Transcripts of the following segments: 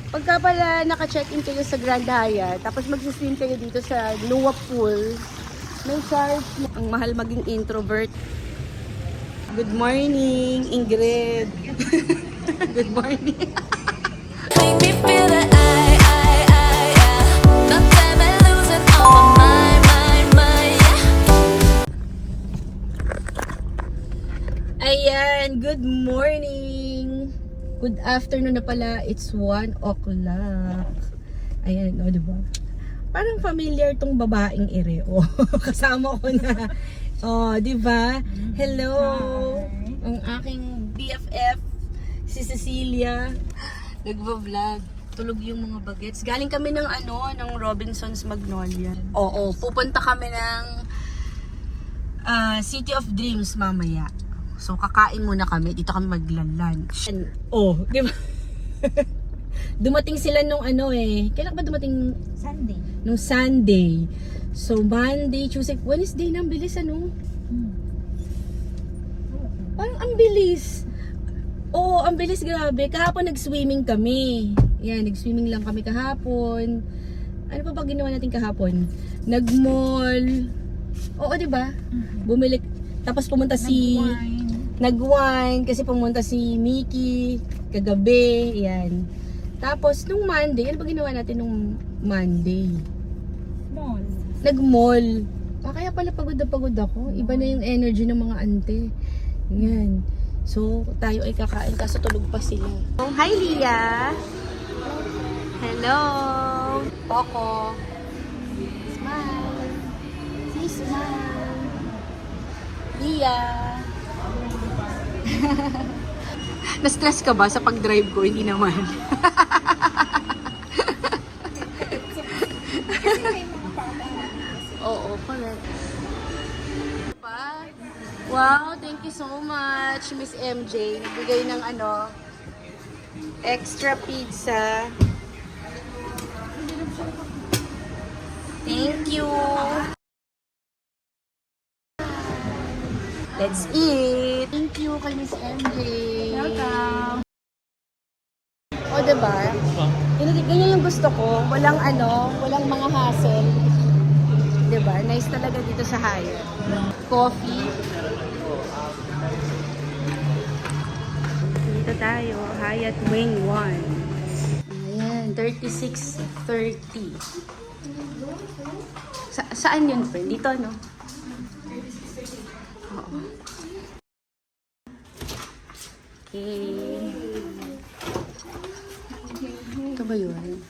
Pagka pala naka-check-in kayo sa Grand Hyatt, tapos mag-swim kayo dito sa Nua Pool, may charge. Ang mahal maging introvert. Good morning, Ingrid. Good morning. Make me feel that the time I losing all my mind, Ayan, good morning. Good afternoon na pala. It's 1 o'clock. Ayan, o, diba? Parang familiar tong babaeng ere. O, kasama ko na. O, diba? Hello. Ang aking BFF, si Cecilia. Nagva-vlog. Tulog yung mga bagets. Galing kami ng ng Robinson's Magnolia. Oo, pupunta kami ng City of Dreams mamaya. So, kakain muna kami. Dito kami magla-lunch. Oh, di ba? Dumating sila nung kailan ba dumating? Sunday. Nung Sunday. So, Monday, Tuesday, Wednesday na. Ang bilis, Parang ang bilis. Oo, ang bilis, grabe. Kahapon nag-swimming kami. Yan, nag-swimming lang kami kahapon. Ano pa ginawa natin kahapon? Nag-mall. Oo, di ba? Bumili. Tapos pumunta Nag-wine kasi pumunta si Mickey kagabi, yan. Tapos nung Monday, ano ba ginawa natin nung Monday? Mall. Nag-mall. Kaya pala pagod na pagod ako. Iba na yung energy ng mga ante. Yan. So, tayo ay kakain kaso tulog pa sila. Oh, hi Lia! Hello! Poco! Smile! See, smile! Lia! Na-stress ka ba sa pag-drive ko? Hindi naman. Oo, correct. Wow, thank you so much, Miss MJ. Nagbigay ng extra pizza. Thank you. Let's eat. Thank you kay Miss MJ. Welcome. O, diba? Ganyan yung gusto ko. Walang walang mga hassle. Diba? Nice talaga dito sa Hyatt. Coffee. Dito tayo. Hyatt Wing 1. Ayan. 36.30. Saan yun, friend? Dito, no? Oo. Okay. Ito ba yun?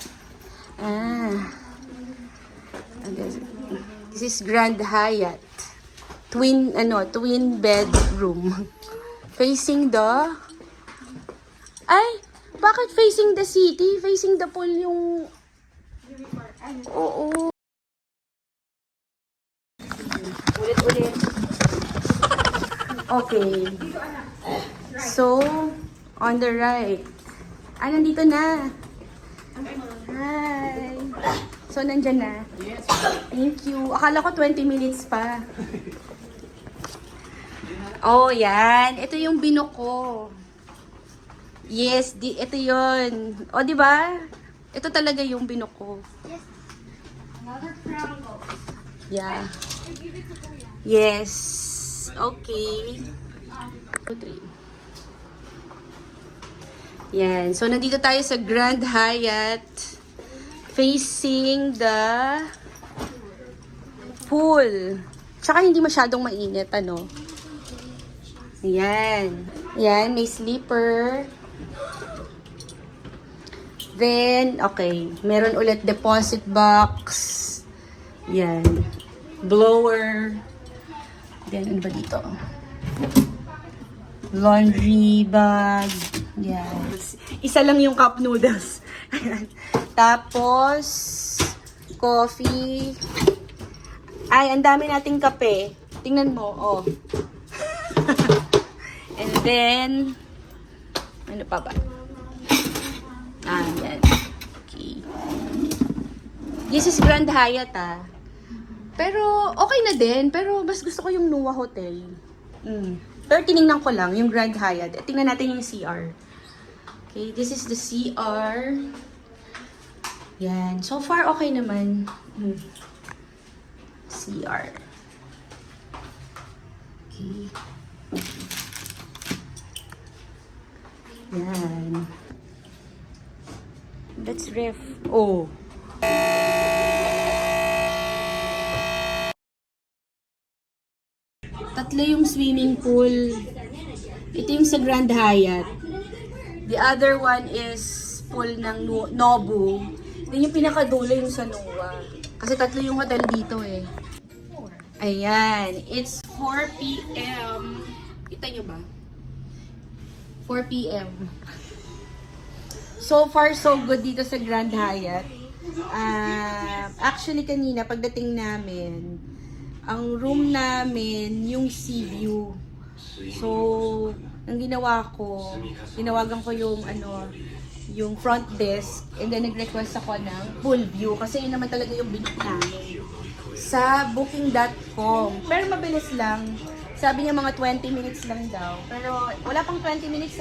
This is Grand Hyatt. Twin bedroom. Facing the... Ay! Bakit facing the city? Facing the pool yung... Oo. Ulit. Okay. So, on the right. Nandito na. Hi. So, nandyan na. Thank you. Akala ko 20 minutes pa. Oh, yan. Ito yung binook ko. Yes, ito yun. O, di ba? Ito talaga yung binook ko. Yes. Another triangle. Yeah. Yes. Okay. 3. Yan. So, nandito tayo sa Grand Hyatt. Facing the pool. Tsaka hindi masyadong mainit, Yan. Yan, may sleeper. Then, okay. Meron ulit deposit box. Yan. Blower. Then, ano ba dito? Laundry bag. Yan. Isa lang yung cup noodles. Tapos, coffee. Ay, ang dami nating kape. Tingnan mo, oh. And then, ano pa ba? Yan. Okay. This is Grand Hyatt, Pero, okay na din. Pero, mas gusto ko yung Nua Hotel. Pero, tinignan ko lang yung Grand Hyatt. Tingnan natin yung CR. Okay, this is the CR. Yan. So far, okay naman. CR. Okay. Yan. Let's ref. Oh. Tatlo yung swimming pool. Ito yung sa Grand Hyatt. The other one is pool ng Nobu. Then yung pinakadulo yung sa Noa. Kasi tatlo yung hotel dito eh. Ayan. It's 4 p.m. Kita nyo ba? 4 p.m. So far, so good dito sa Grand Hyatt. Actually, kanina, pagdating namin, ang room namin, yung sea view. So, ang ginawa ko, tinawagan ko yung yung front desk, and then nag-request ako ng pool view kasi yun naman talaga yung binook namin sa booking.com. Pero mabilis lang. Sabi niya mga 20 minutes lang daw. Pero wala pang 20 minutes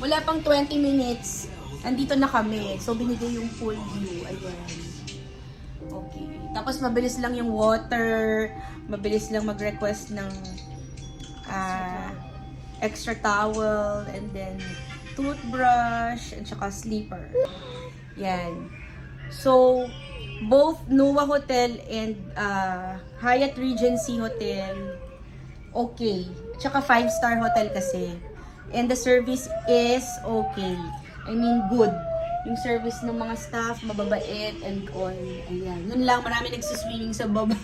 Wala pang 20 minutes. Andito na kami. So binigay yung pool view. Ayan. Okay. Tapos mabilis lang yung water. Mabilis lang mag-request ng extra towel, and then toothbrush, and saka sleeper. Yan. So, both Nua Hotel and Hyatt Regency Hotel, okay. Tsaka 5-star hotel kasi. And the service is okay. I mean, good. Yung service ng mga staff, mababait, and all. Ayan. Yun lang, marami nagsiswimming sa baba.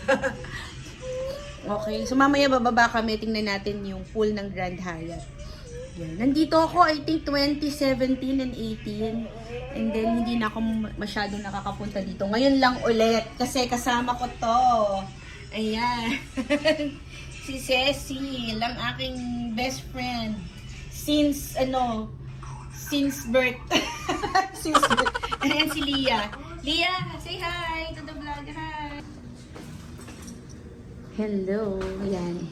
Okay, so mamaya bababa kami, tingnan natin yung pool ng Grand Hyatt. Yan. Nandito ako, I think 2017 and 18. And then, hindi na ako masyadong nakakapunta dito. Ngayon lang ulit, kasi kasama ko to. Ayan. Si Cecil, ang aking best friend. Since birth. Since birth. Ayan si Leah. Leah, say hi to the vlog. Hi. Hello. Ayan.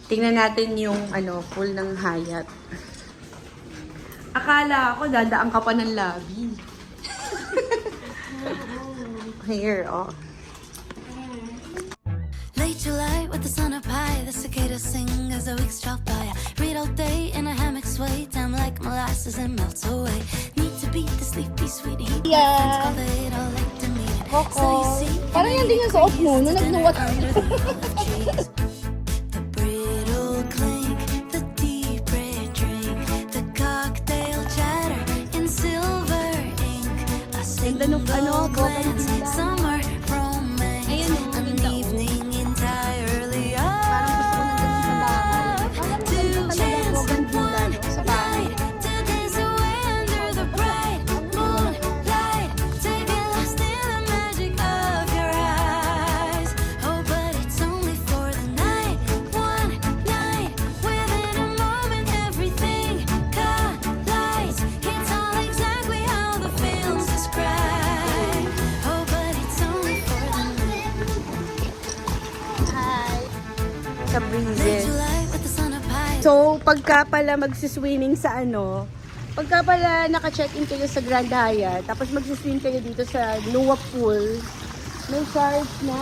Tingnan natin yung pool ng Hyatt. Akala ko dadaan ka pa ng lobby. Here, oh. Late July with the sun up high, the cicadas sing as the weeks drop by. I read all day in a hammock sway, time like molasses and melts away. Need to beat the sleepy sweet heat. Yeah. My friends call it all like to meet it. Coco. So you see, Parang yan din yung suot mo, nung nagnuwat. The brittle clink, the deep red drink, the cocktail chatter in silver ink. A single glance, summer romance, an evening entirely up to chance one night to dance away under the bright moonlight, to get lost in the magic of your eyes. Oh, but it's only for the night, one night. Within a moment, everything collides. It's all exactly how the films describe. Oh, but it's only for the night. Sa Late breezes. July with the sun up high. So, pagka pala magsiswimming sa pagka pala naka-check-in kayo sa Grand Hyatt, tapos magsiswim kayo dito sa Nua Pool, may charge na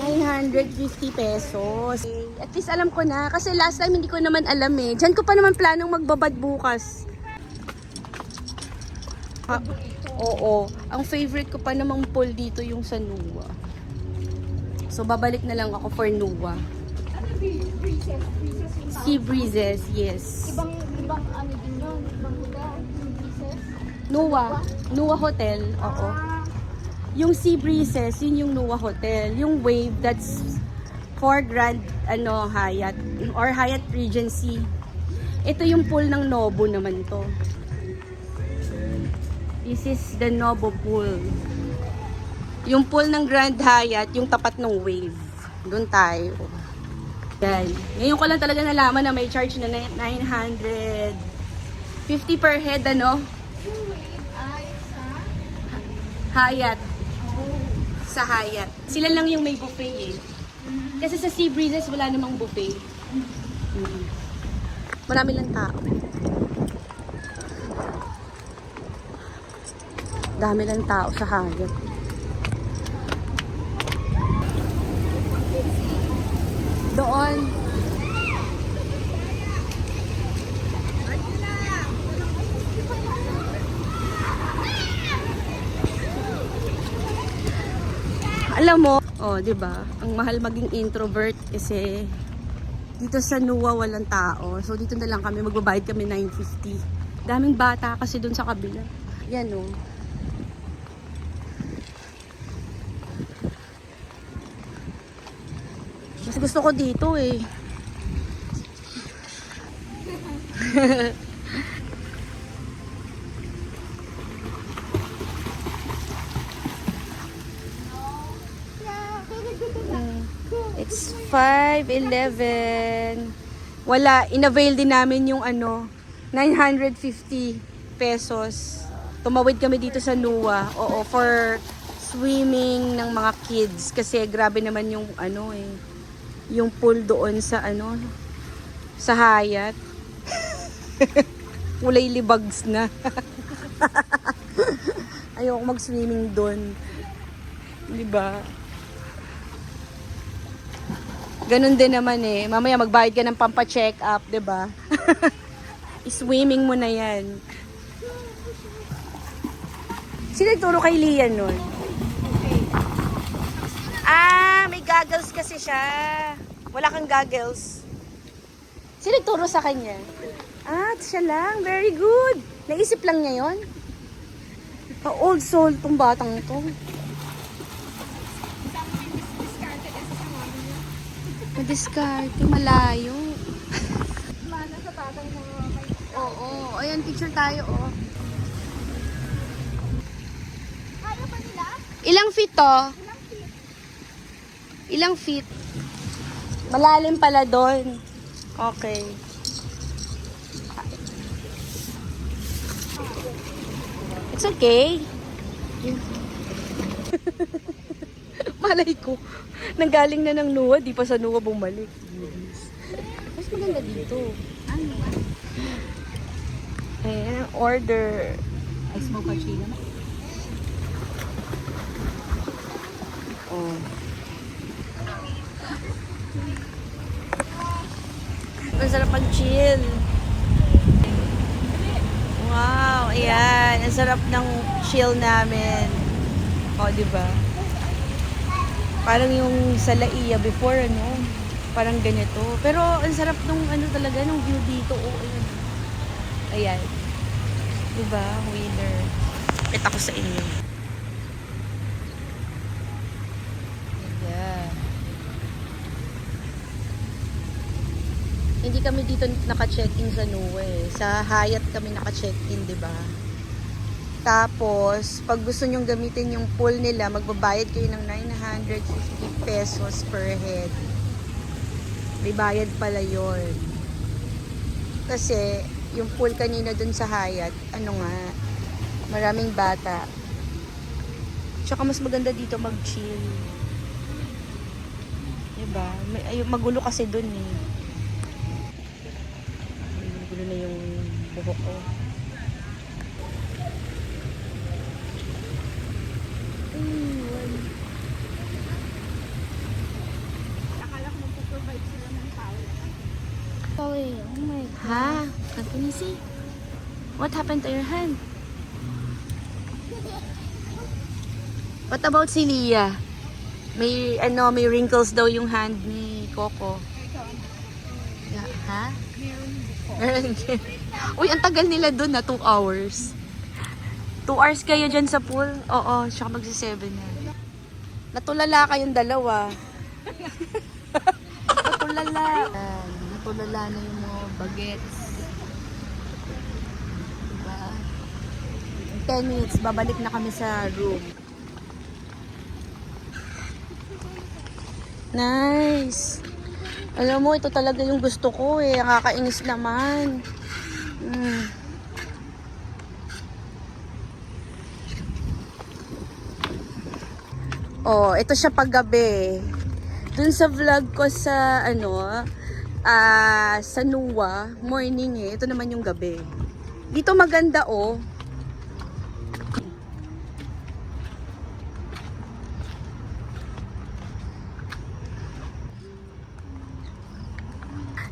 950 pesos. At least alam ko na, kasi last time hindi ko naman alam eh. Diyan ko pa naman planong magbabad bukas. Oo. Ang favorite ko pa namang pool dito yung sa Nua. So, babalik na lang ako for Nua. Sea breezes, yes. Ibang ano din yun? Ibang lugar? Pieces? Nua Hotel, oo. Yung Sea Breezes, yun yung Nua Hotel. Yung Wave, that's for Grand Hyatt or Hyatt Regency. Ito yung pool ng Nobu naman to. This is the Nobu pool. Yung pool ng Grand Hyatt, yung tapat ng Wave. Doon tayo. Yan. Ngayon ko lang talaga nalaman na may charge na 950 per head, Hyatt. Sa Hyatt. Sila lang yung may buffet eh. Kasi sa Sea Breezes, wala namang buffet. Marami lang tao. Dami lang tao sa Hyatt. Doon. Alam mo, oh, 'di ba? Ang mahal maging introvert kasi dito sa Nua walang tao. So dito na lang kami, magbabayad kami 950. Daming bata kasi doon sa kabila. Yan oh. Mas gusto ko dito eh. It's 5:11. Wala, inavail din namin yung 950 pesos. Tumawid kami dito sa Nua. Oo, for swimming ng mga kids kasi grabe naman yung yung pool doon sa sa Hyatt. Kulay libags na. Ayoko mag-swimming doon. 'Di ba? Ganun din naman eh. Mamaya magbayad ka ng pampa-check up, 'di ba? I-swimming mo na 'yan. Sino nagturo kay Lian nun? Ah, may goggles kasi siya. Wala kang goggles. Sino nagturo sa kanya? Ah, siya lang. Very good. Naisip lang niya yon. Old soul tong batang to. Madiskarte, malayo. Mana sa tatay mo. Oo, ayan, picture tayo, oh. Kaya ba nila? Ilang feet to? Ilang feet? Malalim pala doon. Okay. It's okay. Malay ko. Nanggaling na ng Nua, di pa sa Nua bumalik. Mas maganda dito. Ano? Ayan, order. Ice mochaccino. Oh. Masarap mag-chill. Wow, ayan. Ang sarap ng chill namin. O, diba? Parang yung sa Laia before, parang ganito. Pero ang sarap nung talaga, nung view dito. Oh, ayan. Ayan. Diba? Winner. Kita ko sa inyo. Ayan. Hindi kami dito naka-check-in sa Nua eh. Sa Hyatt kami naka-check-in, diba? Tapos, pag gusto nyong gamitin yung pool nila, magbabayad kayo ng 950 pesos per head. May bayad pala yun. Kasi, yung pool kanina dun sa Hyatt, maraming bata. Tsaka mas maganda dito mag-chill. Diba? Magulo kasi dun eh. Magulo na yung buhok ko. Akala ko magpo-provide sila ng towel. Oh my God. Ha? Can you see? What happened to your hand? What about si Lia? May wrinkles daw yung hand ni Coco. Yeah, ha? Meron din. Uy, ang tagal nila dun 2 hours. 2 hours kayo dyan sa pool? Oo, siya magsi-7 na. Natulala kayong dalawa. Natulala. Natulala na yung mga bagets. Diba? In 10 minutes, babalik na kami sa room. Nice! Alam mo, ito talaga yung gusto ko eh. Nakakainis naman. Oh, ito siya paggabi. Dun sa vlog ko sa sa Nua, morning eh. Ito naman yung gabi. Dito maganda oh.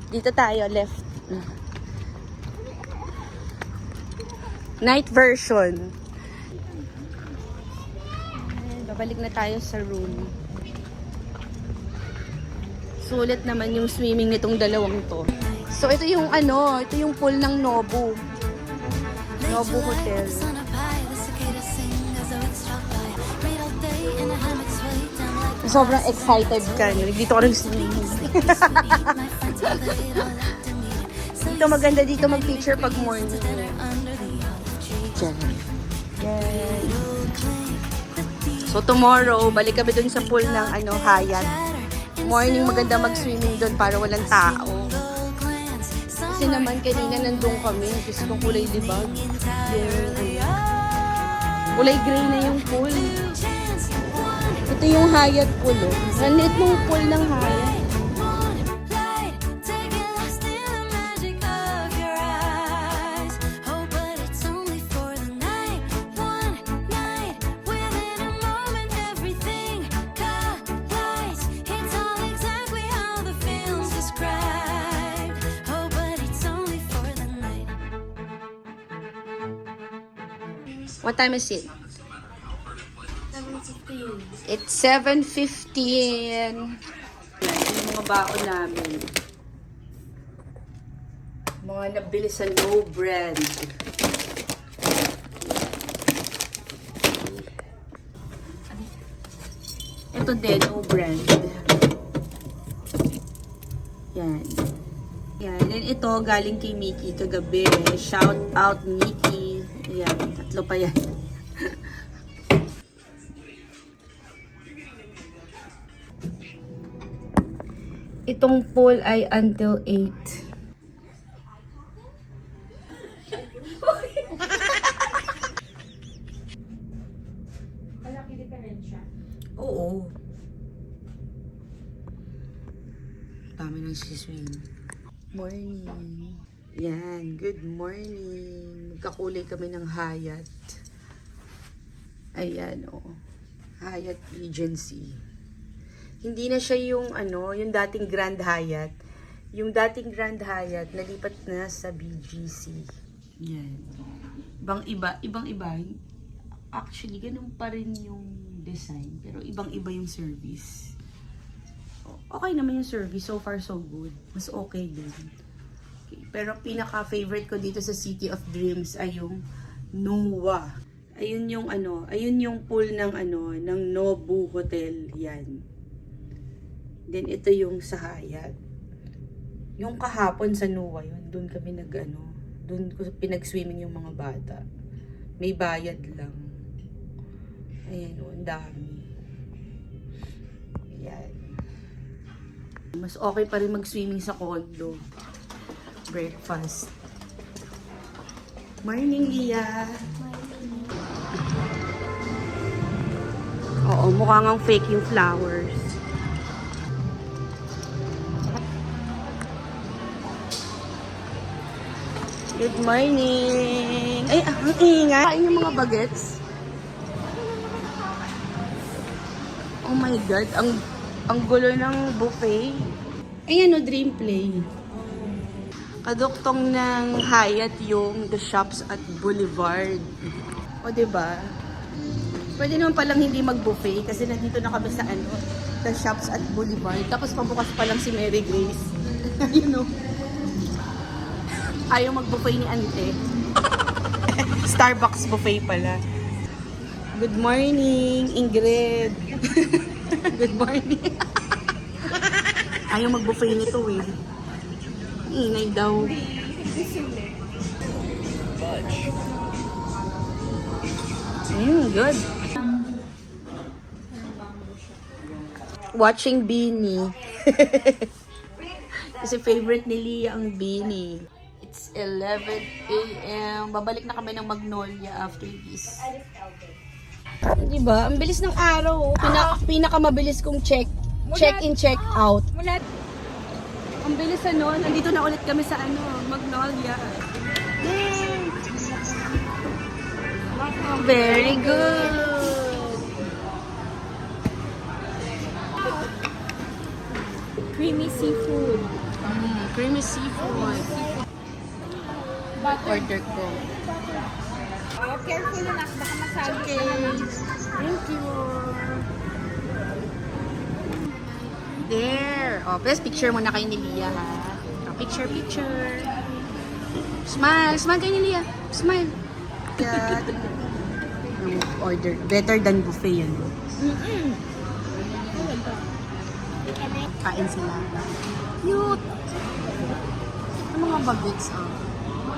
Dito tayo, left. Night version. Ayan, babalik na tayo sa room. Sulit naman yung swimming nitong dalawang to. So, ito yung ito yung pool ng Nobu. Nobu Hotel. Sobrang excited ka. Dito ko rin swimming. Dito maganda dito mag-picture pag morning. Yay. So tomorrow, balik kami dun sa pool ng Hyatt. Morning maganda mag-swimming dun para walang tao. Kasi naman kanina nandun kami. Kasi kung kulay libag. Kulay gray na yung pool. Ito yung Hyatt pool. Ang liit mong pool ng Hyatt. What time is it? 7:15. It's 7:15. Yung mga baon namin. Mga nabili sa low brand. Ito din, no brand. Yan. Yan. And ito, galing kay Mickey kagabi. Shout out, Mickey. Yan. 3 pa yan. Itong pool ay until 8. Malaki diferensya. Oo. Dami ng siswing. Morning. Yan, good morning. Magkakulay kami ng Hyatt. Ayan, Hyatt Regency. Hindi na siya yung yung dating Grand Hyatt. Yung dating Grand Hyatt, nalipat na sa BGC. Yan. Ibang-iba. Actually, ganun pa rin yung design. Pero ibang-iba yung service. Okay naman yung service. So far, so good. Mas okay din. Okay. Pero pinaka-favorite ko dito sa City of Dreams ay yung Noa. Ayun yung pool ng ng Nobu Hotel. Yan. Then, ito yung sa Hyatt. Yung kahapon sa Noa yun, doon kami doon ko pinag-swimming yung mga bata. May bayad lang. Ayan, ang dami. Ayan. Mas okay pa rin mag-swimming sa condo. Breakfast. Morning, Lia. Oo, mukha ngang fake yung flowers. Good morning! Ay, ang ingay! Kain yung mga bagets. Oh my God, ang gulo ng buffet. Ayan Dream Play. Kaduktong ng Hyatt yung The Shops at Boulevard. O diba? Pwede naman palang hindi mag-buffet kasi nandito na kami sa The Shops at Boulevard. Tapos pabukas pa lang si Mary Grace. Ayaw mag-buffet ni Ante. Starbucks buffet pala. Good morning, Ingrid. Good morning. Ayaw mag-buffet nito eh. Ingay daw. Good. Watching Beanie. Kasi favorite ni Lia ang Beanie. It's 11 a.m. Babalik na kami ng Magnolia after this. Diba? Ang bilis ng araw. Pinakamabilis kong check-in, check-out. Ang bilis nandito na ulit kami sa Magnolia. Yay! Very good! Creamy seafood. Creamy seafood. Order ko. Oh, careful na, baka masagi. Okay. Thank you. There. Oh, please picture muna kayo ni Lia, ha? Oh, picture, picture. Smile. Smile kayo ni Lia. Smile. Yeah. Yung order. Better than buffet yan. Kain sila. Cute. Ang mga bagets, oh.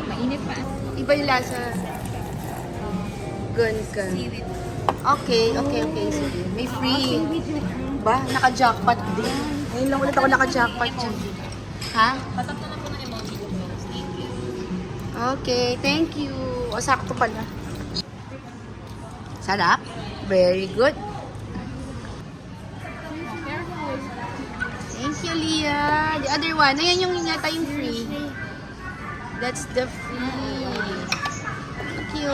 Mainit pa. Iba yung lasa. Gun. Okay. Sige. May free. Ba? Naka-jackpot din. Ngayon lang ulit ako naka-jackpot dyan. Ha? Patak na po ng emoji. Thank you. Okay, thank you. O, sakto pala. Sarap. Very good. Careful. Thank you, Leah. The other one. Ayan yung yata yung free. That's the free. Thank you.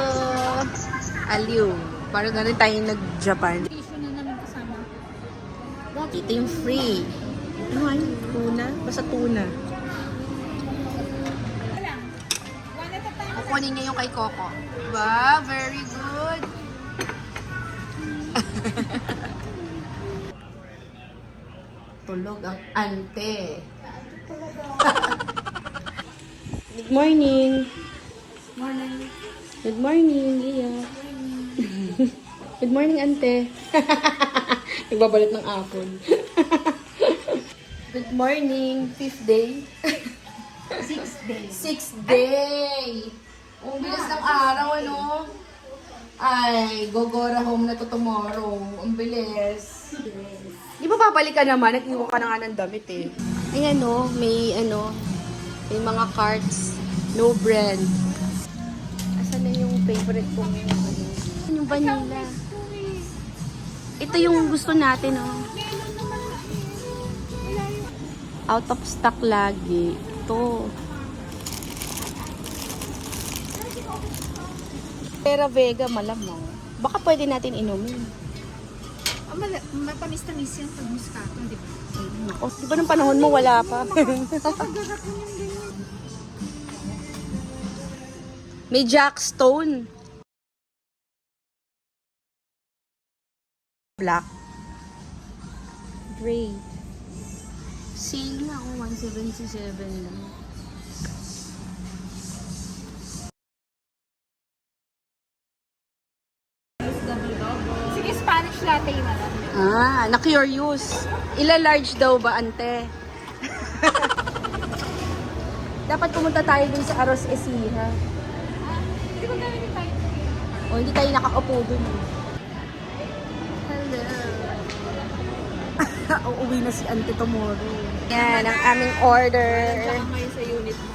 Aliw. Parang ganun tayo nag-Japan. Tissue na namin kasama. Ito yung free. Ano ay? Tuna? Basta tuna. Lang. One at a time. Kukunin niya yung kay Coco. Diba? Very good. Tulog ang ante. Good morning. Morning. Good morning, Leah. Good morning, ante. Nagbabalat ng apple. Good morning. 5th day. 6 days. 6th day. Ang bilis ng araw, ano? Ay, gogora home na to tomorrow. Ang bilis. Di ba babalik ka naman? Nag-iwan ka na nga ng damit eh. Ayan o, may mga cards. No brand. Asan na yung favorite kong yung vanilla? Ito yung gusto natin, oh. Out of stock lagi. Ito. Pera Vega, malamang. Baka pwede natin inumin. Oh, matamis-tamis yan pag muskato, di ba? O, di ba nung panahon mo wala pa? May Jackstone. Black. Gray. Sale na ako, 177 lang. Sige, Spanish latte na lang. Ah, na-curious. Ila-large daw ba, ante? Dapat pumunta tayo dun sa Aros Ecija. Hindi ba gano'n yung tayo? O, hindi tayo nakaupo dun. Hello. Uuwi na si ante tomorrow. Yan, ang aming order. Kayo sa unit mo.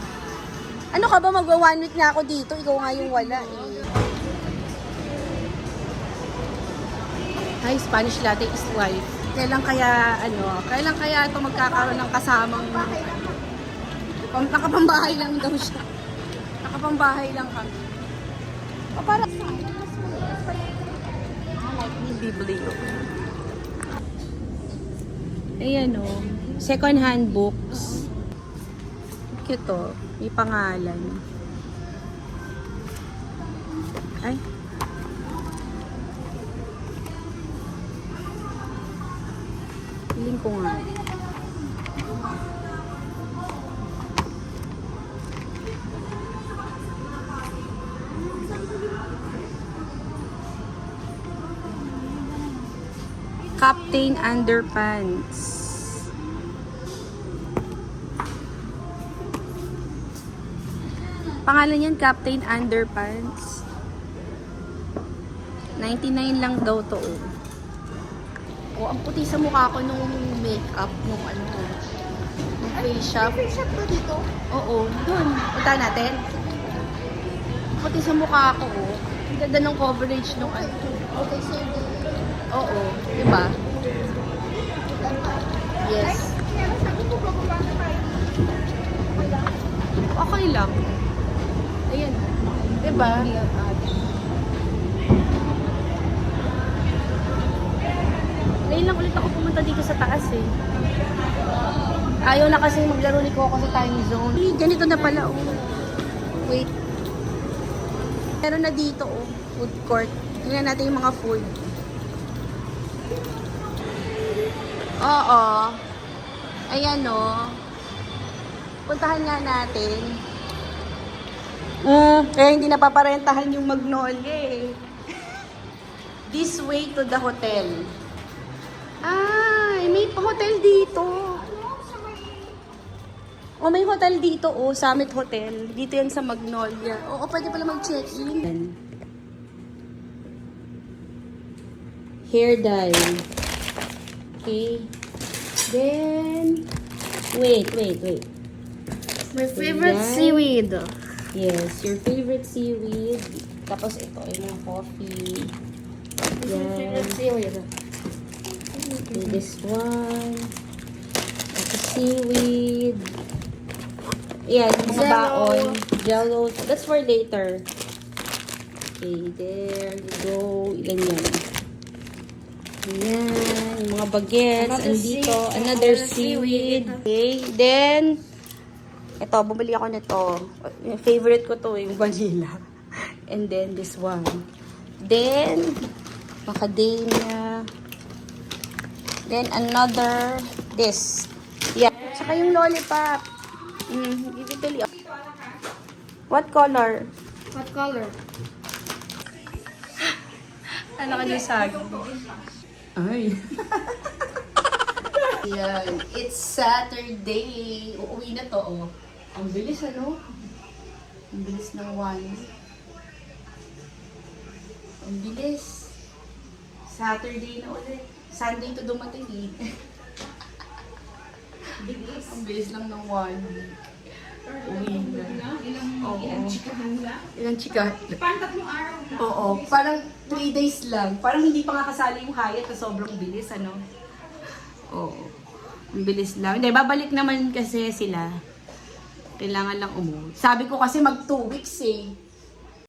Ano ka ba? Magwa 1 week na ako dito. Ikaw nga yung wala eh. Hi, Spanish latte is life. Kailan kaya ito magkakaroon ng kasamang nakapambahay lang daw siya. Nakapambahay lang kami. O para Biblio. Ayan o. Second hand books. Cute o. May pangalan. Ay. Piling ko nga. Captain Underpants. Pangalan yan, Captain Underpants. 99 lang daw to. Oh, ang puti sa mukha ko nung makeup, nung nung face shop. Face shop ba dito? Oo, dun. Punta natin. Puti sa mukha ko, oh. Ang ganda ng coverage nung Okay, sir. Oo, diba? Yes. Sabi ko, bababa na tayo. Okay lang. Ayan. Diba? Ngayon lang ulit ako pumunta dito sa taas eh. Ayaw na kasi maglaro ni Coco sa time zone. Eh, ganito na pala, oh. Wait. Meron na dito, oh. Food court. Tingnan natin yung mga food. Oo. Ayan, oh. Puntahan nga natin. Kaya hindi napaparentahan yung Magnolia, eh. This way to the hotel. Ay, may hotel dito. Oh, may hotel dito, oh, Summit Hotel. Dito yan sa Magnolia. Oo, pwede pala mag-check-in. Hair dye. Okay. Then, wait. My favorite Ayan. seaweed. Yes, your favorite seaweed. Tapos ito, yung coffee. Yan. Seaweed. Okay, this one. Ito seaweed. Yan, yung mga Jello. baon. Jello. That's for later. Okay, there you go. Ilan yan? Yan, yung mga bagets. Andito, another seaweed. Okay, then, ito, bumili ako nito. Yung favorite ko to, yung vanilla. And then, this one. Then, macadamia. Then, another, this. Yeah. Tsaka yung lollipop. Bibili ako. What color? What color? Ano ka yung saging? Ay. Yan. It's Saturday. Uuwi na to, oh. Ang bilis, ano? Ang bilis ng one. Ang bilis. Saturday na ulit. Sunday to dumating, eh. Bilis. Ang bilis lang ng one week. Uwi na. Oo. Ilang chika? Parang 3 araw na. Oo. Parang 3 days lang. Parang hindi pa nga kasali yung Hyatt na sobrang bilis, ano? Oo. Ang bilis lang. Hindi, babalik naman kasi sila. Kailangan lang umuwi. Sabi ko kasi mag 2 weeks, eh.